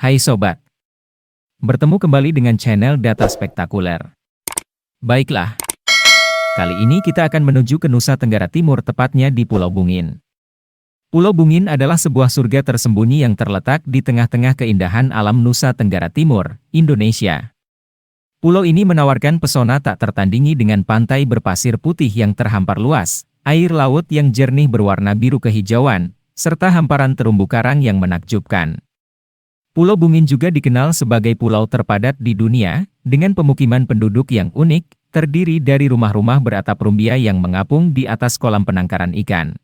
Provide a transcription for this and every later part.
Hai Sobat, bertemu kembali dengan channel Data Spektakuler. Baiklah, kali ini kita akan menuju ke Nusa Tenggara Timur, tepatnya di Pulau Bungin. Pulau Bungin adalah sebuah surga tersembunyi yang terletak di tengah-tengah keindahan alam Nusa Tenggara Timur, Indonesia. Pulau ini menawarkan pesona tak tertandingi dengan pantai berpasir putih yang terhampar luas, air laut yang jernih berwarna biru kehijauan, serta hamparan terumbu karang yang menakjubkan. Pulau Bungin juga dikenal sebagai pulau terpadat di dunia, dengan pemukiman penduduk yang unik, terdiri dari rumah-rumah beratap rumbia yang mengapung di atas kolam penangkaran ikan.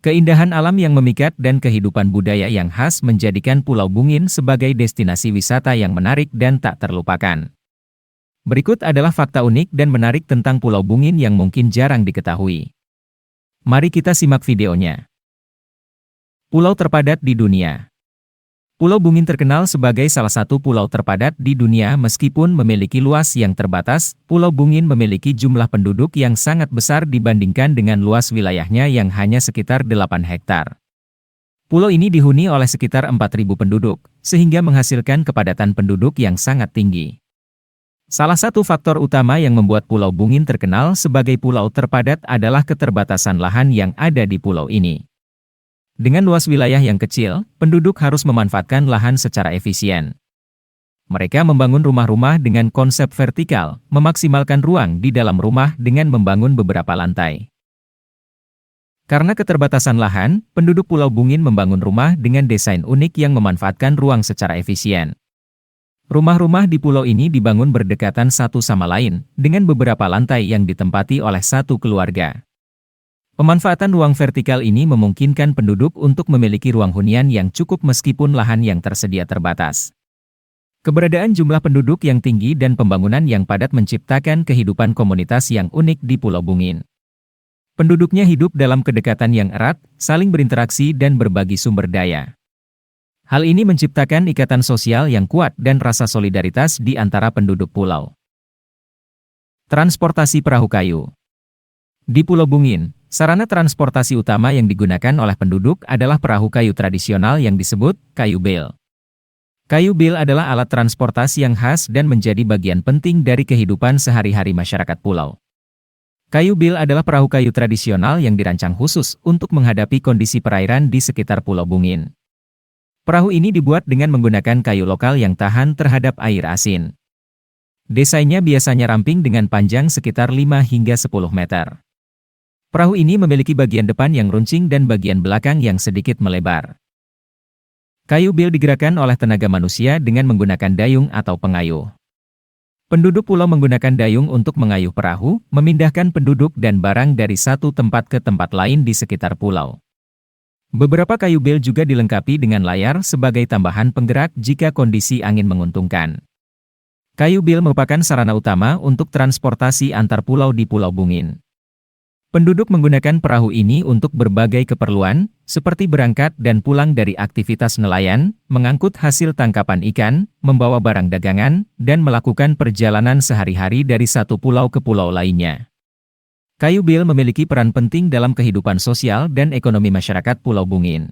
Keindahan alam yang memikat dan kehidupan budaya yang khas menjadikan Pulau Bungin sebagai destinasi wisata yang menarik dan tak terlupakan. Berikut adalah fakta unik dan menarik tentang Pulau Bungin yang mungkin jarang diketahui. Mari kita simak videonya. Pulau terpadat di dunia. Pulau Bungin terkenal sebagai salah satu pulau terpadat di dunia meskipun memiliki luas yang terbatas. Pulau Bungin memiliki jumlah penduduk yang sangat besar dibandingkan dengan luas wilayahnya yang hanya sekitar 8 hektar. Pulau ini dihuni oleh sekitar 4.000 penduduk, sehingga menghasilkan kepadatan penduduk yang sangat tinggi. Salah satu faktor utama yang membuat Pulau Bungin terkenal sebagai pulau terpadat adalah keterbatasan lahan yang ada di pulau ini. Dengan luas wilayah yang kecil, penduduk harus memanfaatkan lahan secara efisien. Mereka membangun rumah-rumah dengan konsep vertikal, memaksimalkan ruang di dalam rumah dengan membangun beberapa lantai. Karena keterbatasan lahan, penduduk Pulau Bungin membangun rumah dengan desain unik yang memanfaatkan ruang secara efisien. Rumah-rumah di pulau ini dibangun berdekatan satu sama lain, dengan beberapa lantai yang ditempati oleh satu keluarga. Pemanfaatan ruang vertikal ini memungkinkan penduduk untuk memiliki ruang hunian yang cukup meskipun lahan yang tersedia terbatas. Keberadaan jumlah penduduk yang tinggi dan pembangunan yang padat menciptakan kehidupan komunitas yang unik di Pulau Bungin. Penduduknya hidup dalam kedekatan yang erat, saling berinteraksi dan berbagi sumber daya. Hal ini menciptakan ikatan sosial yang kuat dan rasa solidaritas di antara penduduk pulau. Transportasi perahu kayu. Di Pulau Bungin, sarana transportasi utama yang digunakan oleh penduduk adalah perahu kayu tradisional yang disebut kayu bel. Kayu bel adalah alat transportasi yang khas dan menjadi bagian penting dari kehidupan sehari-hari masyarakat pulau. Kayu bel adalah perahu kayu tradisional yang dirancang khusus untuk menghadapi kondisi perairan di sekitar Pulau Bungin. Perahu ini dibuat dengan menggunakan kayu lokal yang tahan terhadap air asin. Desainnya biasanya ramping dengan panjang sekitar 5 hingga 10 meter. Perahu ini memiliki bagian depan yang runcing dan bagian belakang yang sedikit melebar. Kayu bel digerakkan oleh tenaga manusia dengan menggunakan dayung atau pengayuh. Penduduk pulau menggunakan dayung untuk mengayuh perahu, memindahkan penduduk dan barang dari satu tempat ke tempat lain di sekitar pulau. Beberapa kayu bel juga dilengkapi dengan layar sebagai tambahan penggerak jika kondisi angin menguntungkan. Kayu bel merupakan sarana utama untuk transportasi antar pulau di Pulau Bungin. Penduduk menggunakan perahu ini untuk berbagai keperluan, seperti berangkat dan pulang dari aktivitas nelayan, mengangkut hasil tangkapan ikan, membawa barang dagangan, dan melakukan perjalanan sehari-hari dari satu pulau ke pulau lainnya. Kayu bel memiliki peran penting dalam kehidupan sosial dan ekonomi masyarakat Pulau Bungin.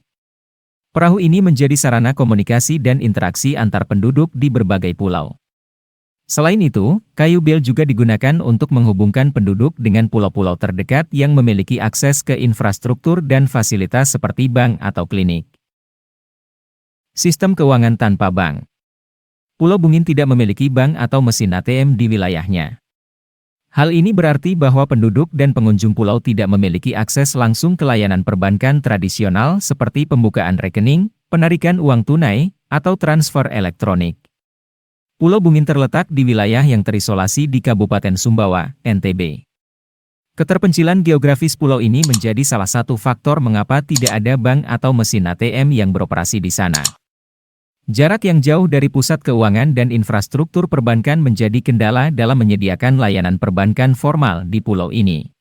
Perahu ini menjadi sarana komunikasi dan interaksi antar penduduk di berbagai pulau. Selain itu, kayu bel juga digunakan untuk menghubungkan penduduk dengan pulau-pulau terdekat yang memiliki akses ke infrastruktur dan fasilitas seperti bank atau klinik. Sistem keuangan tanpa bank. Pulau Bungin tidak memiliki bank atau mesin ATM di wilayahnya. Hal ini berarti bahwa penduduk dan pengunjung pulau tidak memiliki akses langsung ke layanan perbankan tradisional seperti pembukaan rekening, penarikan uang tunai, atau transfer elektronik. Pulau Bungin terletak di wilayah yang terisolasi di Kabupaten Sumbawa, NTB. Keterpencilan geografis pulau ini menjadi salah satu faktor mengapa tidak ada bank atau mesin ATM yang beroperasi di sana. Jarak yang jauh dari pusat keuangan dan infrastruktur perbankan menjadi kendala dalam menyediakan layanan perbankan formal di pulau ini.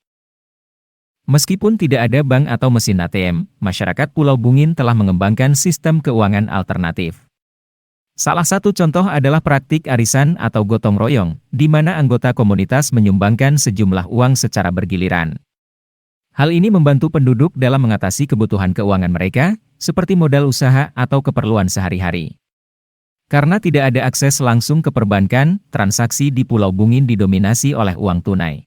Meskipun tidak ada bank atau mesin ATM, masyarakat Pulau Bungin telah mengembangkan sistem keuangan alternatif. Salah satu contoh adalah praktik arisan atau gotong royong, di mana anggota komunitas menyumbangkan sejumlah uang secara bergiliran. Hal ini membantu penduduk dalam mengatasi kebutuhan keuangan mereka, seperti modal usaha atau keperluan sehari-hari. Karena tidak ada akses langsung ke perbankan, transaksi di Pulau Bungin didominasi oleh uang tunai.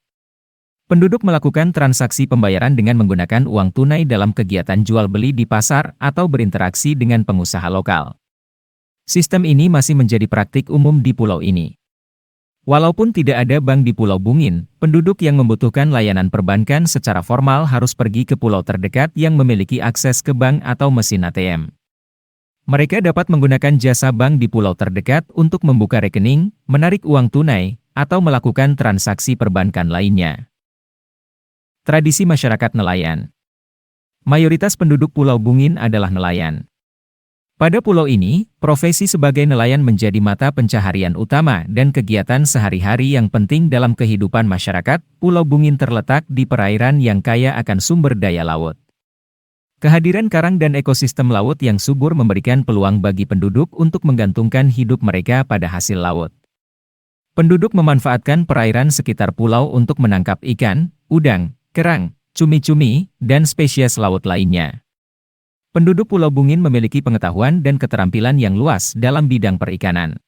Penduduk melakukan transaksi pembayaran dengan menggunakan uang tunai dalam kegiatan jual-beli di pasar atau berinteraksi dengan pengusaha lokal. Sistem ini masih menjadi praktik umum di pulau ini. Walaupun tidak ada bank di Pulau Bungin, penduduk yang membutuhkan layanan perbankan secara formal harus pergi ke pulau terdekat yang memiliki akses ke bank atau mesin ATM. Mereka dapat menggunakan jasa bank di pulau terdekat untuk membuka rekening, menarik uang tunai, atau melakukan transaksi perbankan lainnya. Tradisi masyarakat nelayan. Mayoritas penduduk Pulau Bungin adalah nelayan. Pada pulau ini, profesi sebagai nelayan menjadi mata pencaharian utama dan kegiatan sehari-hari yang penting dalam kehidupan masyarakat. Pulau Bungin terletak di perairan yang kaya akan sumber daya laut. Kehadiran karang dan ekosistem laut yang subur memberikan peluang bagi penduduk untuk menggantungkan hidup mereka pada hasil laut. Penduduk memanfaatkan perairan sekitar pulau untuk menangkap ikan, udang, kerang, cumi-cumi, dan spesies laut lainnya. Penduduk Pulau Bungin memiliki pengetahuan dan keterampilan yang luas dalam bidang perikanan.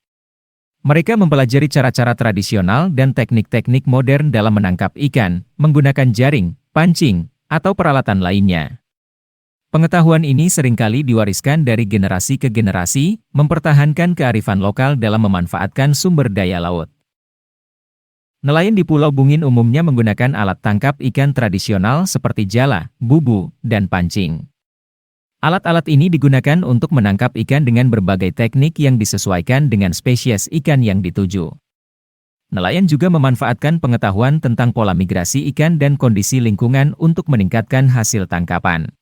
Mereka mempelajari cara-cara tradisional dan teknik-teknik modern dalam menangkap ikan, menggunakan jaring, pancing, atau peralatan lainnya. Pengetahuan ini seringkali diwariskan dari generasi ke generasi, mempertahankan kearifan lokal dalam memanfaatkan sumber daya laut. Nelayan di Pulau Bungin umumnya menggunakan alat tangkap ikan tradisional seperti jala, bubu, dan pancing. Alat-alat ini digunakan untuk menangkap ikan dengan berbagai teknik yang disesuaikan dengan spesies ikan yang dituju. Nelayan juga memanfaatkan pengetahuan tentang pola migrasi ikan dan kondisi lingkungan untuk meningkatkan hasil tangkapan.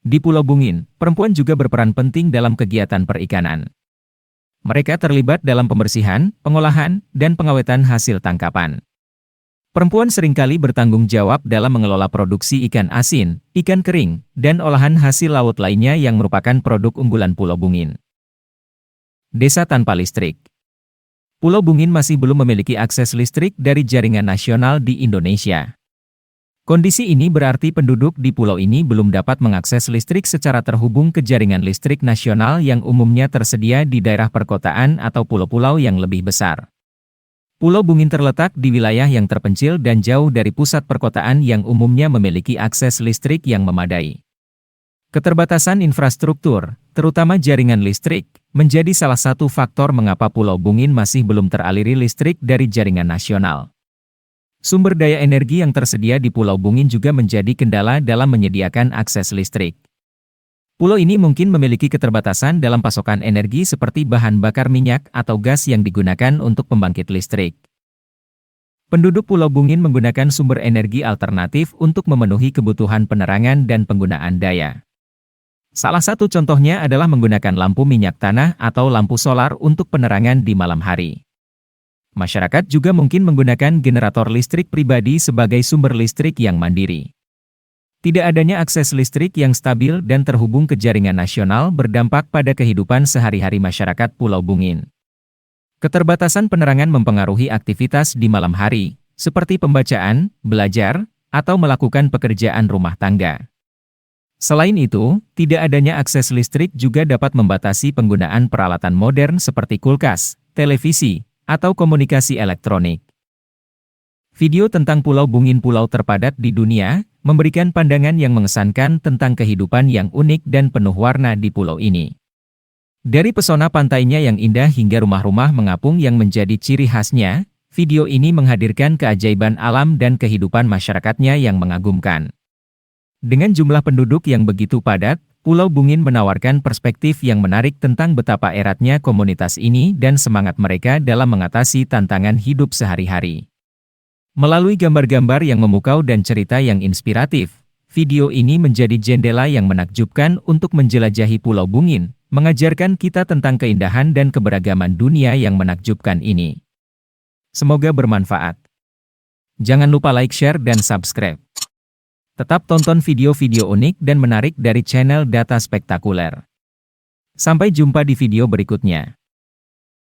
Di Pulau Bungin, perempuan juga berperan penting dalam kegiatan perikanan. Mereka terlibat dalam pembersihan, pengolahan, dan pengawetan hasil tangkapan. Perempuan seringkali bertanggung jawab dalam mengelola produksi ikan asin, ikan kering, dan olahan hasil laut lainnya yang merupakan produk unggulan Pulau Bungin. Desa tanpa listrik. Pulau Bungin masih belum memiliki akses listrik dari jaringan nasional di Indonesia. Kondisi ini berarti penduduk di pulau ini belum dapat mengakses listrik secara terhubung ke jaringan listrik nasional yang umumnya tersedia di daerah perkotaan atau pulau-pulau yang lebih besar. Pulau Bungin terletak di wilayah yang terpencil dan jauh dari pusat perkotaan yang umumnya memiliki akses listrik yang memadai. Keterbatasan infrastruktur, terutama jaringan listrik, menjadi salah satu faktor mengapa Pulau Bungin masih belum teraliri listrik dari jaringan nasional. Sumber daya energi yang tersedia di Pulau Bungin juga menjadi kendala dalam menyediakan akses listrik. Pulau ini mungkin memiliki keterbatasan dalam pasokan energi seperti bahan bakar minyak atau gas yang digunakan untuk pembangkit listrik. Penduduk Pulau Bungin menggunakan sumber energi alternatif untuk memenuhi kebutuhan penerangan dan penggunaan daya. Salah satu contohnya adalah menggunakan lampu minyak tanah atau lampu solar untuk penerangan di malam hari. Masyarakat juga mungkin menggunakan generator listrik pribadi sebagai sumber listrik yang mandiri. Tidak adanya akses listrik yang stabil dan terhubung ke jaringan nasional berdampak pada kehidupan sehari-hari masyarakat Pulau Bungin. Keterbatasan penerangan mempengaruhi aktivitas di malam hari, seperti pembacaan, belajar, atau melakukan pekerjaan rumah tangga. Selain itu, tidak adanya akses listrik juga dapat membatasi penggunaan peralatan modern seperti kulkas, televisi, atau komunikasi elektronik. Video tentang Pulau Bungin, pulau terpadat di dunia, memberikan pandangan yang mengesankan tentang kehidupan yang unik dan penuh warna di pulau ini. Dari pesona pantainya yang indah hingga rumah-rumah mengapung yang menjadi ciri khasnya, video ini menghadirkan keajaiban alam dan kehidupan masyarakatnya yang mengagumkan. Dengan jumlah penduduk yang begitu padat, Pulau Bungin menawarkan perspektif yang menarik tentang betapa eratnya komunitas ini dan semangat mereka dalam mengatasi tantangan hidup sehari-hari. Melalui gambar-gambar yang memukau dan cerita yang inspiratif, video ini menjadi jendela yang menakjubkan untuk menjelajahi Pulau Bungin, mengajarkan kita tentang keindahan dan keberagaman dunia yang menakjubkan ini. Semoga bermanfaat. Jangan lupa like, share, dan subscribe. Tetap tonton video-video unik dan menarik dari channel Data Spektakuler. Sampai jumpa di video berikutnya.